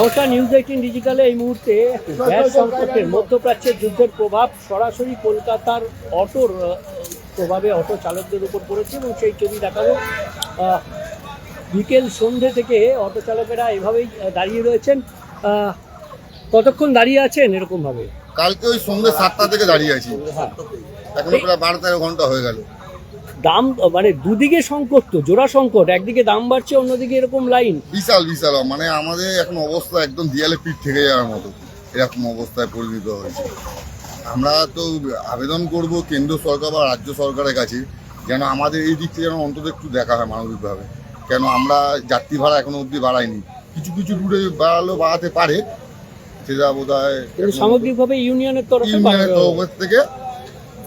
নমস্কার, নিউজ 18 ডিজিটালে এই মুহূর্তে গ্যাস সংকটের মধ্যপ্রাচ্যের যুদ্ধের প্রভাব সরাসরি কলকাতার অটোর প্রভাবে অটো চালকদের উপর পড়েছে এবং সেই ছবি দেখাবো। বিকেল সন্ধ্যে থেকে অটো চালকেরা এভাবেই দাঁড়িয়ে রয়েছেন। কতক্ষণ দাঁড়িয়ে আছেন এরকমভাবে? কালকে ওই সন্ধ্যে 7টা থেকে দাঁড়িয়ে আছি, এখনো প্রায় 12-13 ঘন্টা হয়ে গেল। দাম মানে দুদিকে সংকট, তো জোড়া সংকট, একদিকে দাম বাড়ছে, অন্যদিকে এরকম লাইন। বিশাল বিশাল, মানে আমাদের এখন অবস্থা একদম দিয়ালে পিঠ থেকে যাওয়ার মতো এরকম অবস্থায় পরিণত হয়েছে। আমরা তো আবেদন করব কেন্দ্র সরকার বা রাজ্য সরকারের কাছে, যেন আমাদের এই দিক থেকে যেন অন্তত একটু দেখা হয় মানবিকভাবে। কেন আমরা যাত্রী ভাড়া এখনো অবধি বাড়াইনি, কিছু কিছু রুটে বাড়ালেও বাড়াতে পারে, সেটা বোধ হয় সামগ্রিকভাবে ইউনিয়নের তরফ থেকে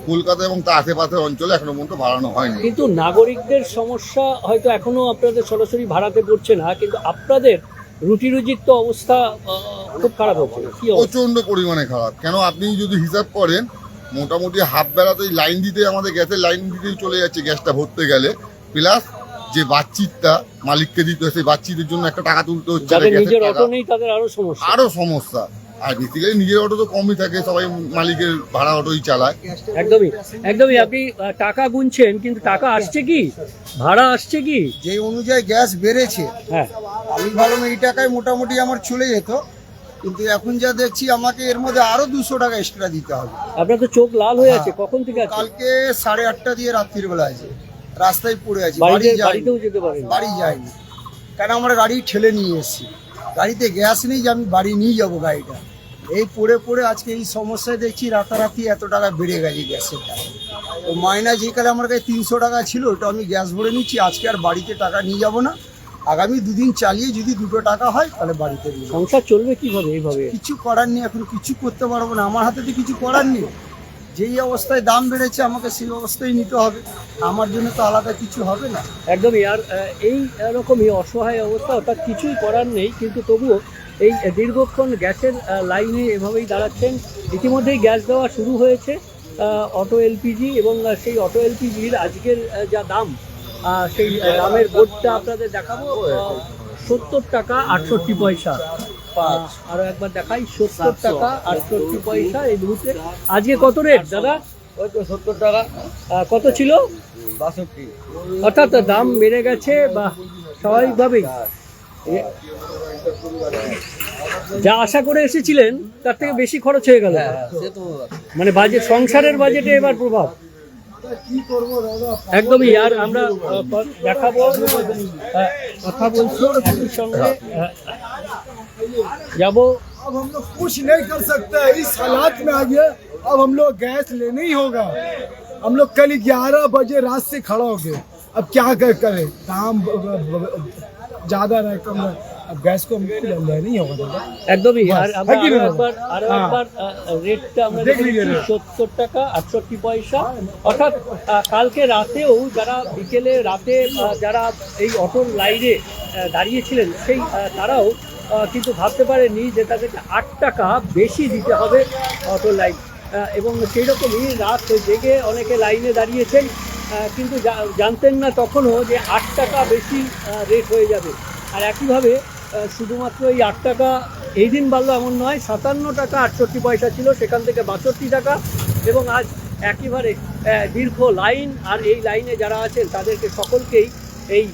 কলকাতা এবং তার আশেপাশের অঞ্চলে এখনো পর্যন্ত বাড়ানো হয়নি। কিন্তু নাগরিকদের সমস্যা হয়তো এখনো আপনাদের সরাসরি ভাড়াতে পড়ছে না, কিন্তু আপনাদের রুটি রুজির তো অবস্থা খুব খারাপ হচ্ছে। প্রচন্ড পরিমাণে খারাপ। কেন আপনি যদি হিসাব করেন, মোটামুটি হাফ বেলাতেই লাইন দিতে, আমাদের গ্যাসের লাইন দিতেই চলে যাচ্ছে গ্যাসটা ভরতে গেলে, প্লাস যে বাচ্চিটা মালিককে দিতে হয় সেই বাচ্চিদের জন্য একটা টাকা তুলতে হচ্ছে। যাদের নিজের অটো নেই তাদের আরো সমস্যা। আর বেসিক্যালি নিজের অটো তো কমই থাকে, সবাই মালিকের ভাড়া অটোই চালায়। একদমই আপনি টাকা গুনছেন, কিন্তু টাকা আসছে কি, ভাড়া আসছে কি? যে অনুযায়ী গ্যাস বেড়েছে, হ্যাঁ, আমি ভাবলাম এই টাকায় মোটামুটি আমার চলে যেত, কিন্তু এখন যা দেখছি আমাকে এর মধ্যে আরো 200 টাকা এক্সট্রা দিতে হবে। আপনার তো চোখ লাল হয়ে আছে, কখন থেকে আছে? কালকে 8:30 দিয়ে রাত্রির বেলা আছে, রাস্তায় পড়ে আছি, বাড়িতেও যেতে পারেন? বাড়ি যাইনি, কারণ আমার গাড়ি ঠেলে নিয়ে এসেছি, গাড়িতে গ্যাস নেই যে আমি বাড়ি নিয়ে যাবো গাড়িটা। এই পড়ে পড়ে আজকে এই সমস্যায় দেখছি রাতারাতি এত টাকা বেড়ে গেছে গ্যাসের টাকা। তো মাইনা যে কালে আমার কাছে 300 টাকা ছিল, ওটা আমি গ্যাস ভরে নিচ্ছি, আজকে আর বাড়িতে টাকা নিয়ে যাব না। আগামী 2 দিন চালিয়ে যদি 2 টাকা হয় তাহলে বাড়িতে নিয়ে যাবো। সংসার চলবে কিভাবে এইভাবে? কিছু করার নেই, এখন কিছু করতে পারবো না, আমার হাতে তো কিছু করার নেই। যেই অবস্থায় দাম বেড়েছে আমাকে সেই অবস্থায় নিতে হবে, আমার জন্য তো আলাদা কিছু হবে না। একদমই। আর এই রকমই অসহায় অবস্থা, অর্থাৎ কিছুই করার নেই, কিন্তু তবুও এই দীর্ঘক্ষণ গ্যাসের লাইনে এভাবেই দাঁড়াচ্ছেন। ইতিমধ্যেই গ্যাস দেওয়া শুরু হয়েছে অটো এলপিজি, এবং সেই অটো এলপিজির আজকের যা দাম, সেই দামের বোর্ডটা আপনাদের দেখাবো। 70 টাকা 68 পয়সা। আরো একবার দেখাই, 70 টাকা 68 পয়সা এই মুহূর্তে। আজকে কত রেট দাদা? 70 টাকা। কত ছিল? 62। অর্থাৎ দাম বেড়ে গেছে, বা স্বাভাবিকভাবেই যা আশা করে এসেছিলেন তার থেকে বেশি খরচ হয়ে গেল। মানে বাজেট, সংসারের বাজেটে এবার প্রভাব। একদমই। আর আমরা দেখাবো, কথা বলছি আপনার সঙ্গে, যাবো। अब हम लोग कुछ नहीं कर सकते, इस हालात में आ गए। अब हम लोग गैस लेने ही होगा। हम लोग कल 11 बजे रात से खड़ा हो गए, अब क्या करें, दाम ज्यादा रहे कम रहे, अब गैस को हमको लेना ही होगा दादा। একদমই। আর আরো একবার রেটটা আমরা দেখি, 70 টাকা 68 পয়সা। অর্থাৎ কালকে রাতেও যারা বিকেলে রাতে যারা এই অটোর লাইনে দাঁড়িয়েছিলেন, সেই তারাও কিন্তু ভাবতে পারেনি যে তাদেরকে 8 টাকা বেশি দিতে হবে অটো লাইন। এবং সেই রকমই রাত জেগে অনেকে লাইনে দাঁড়িয়েছেন, কিন্তু জানতেন না তখনও যে 8 টাকা বেশি রেট হয়ে যাবে। আর একইভাবে শুধুমাত্র এই 8 টাকা এই দিন বাড়লো এমন নয়, 57 টাকা 68 পয়সা ছিল, সেখান থেকে 62 টাকা। এবং আজ একেবারে দীর্ঘ লাইন, আর এই লাইনে যারা আছেন তাদেরকে সকলকেই এই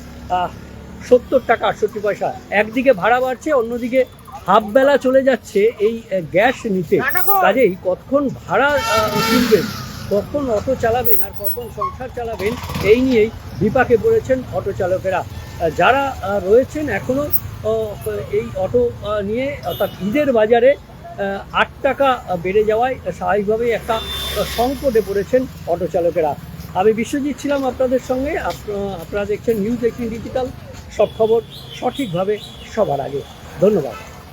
70 টাকা 68 পয়সা। একদিকে ভাড়া বাড়ছে, অন্যদিকে হাফ বেলা চলে যাচ্ছে এই গ্যাস নিতে। কাজেই কতক্ষণ ভাড়া তুলবেন, কখন অটো চালাবেন, আর কখন সংসার চালাবেন, এই নিয়েই বিপাকে পড়েছেন অটো চালকেরা। যারা রয়েছেন এখনও এই অটো নিয়ে, অর্থাৎ ঈদের বাজারে 8 টাকা বেড়ে যাওয়ায় স্বাভাবিকভাবেই একটা সংকটে পড়েছেন অটো চালকেরা। আমি বিশ্বজিৎ ছিলাম আপনাদের সঙ্গে। আপনারা দেখছেন নিউজ 18 ডিজিটাল, সব খবর সঠিকভাবে সবার আগে। ধন্যবাদ।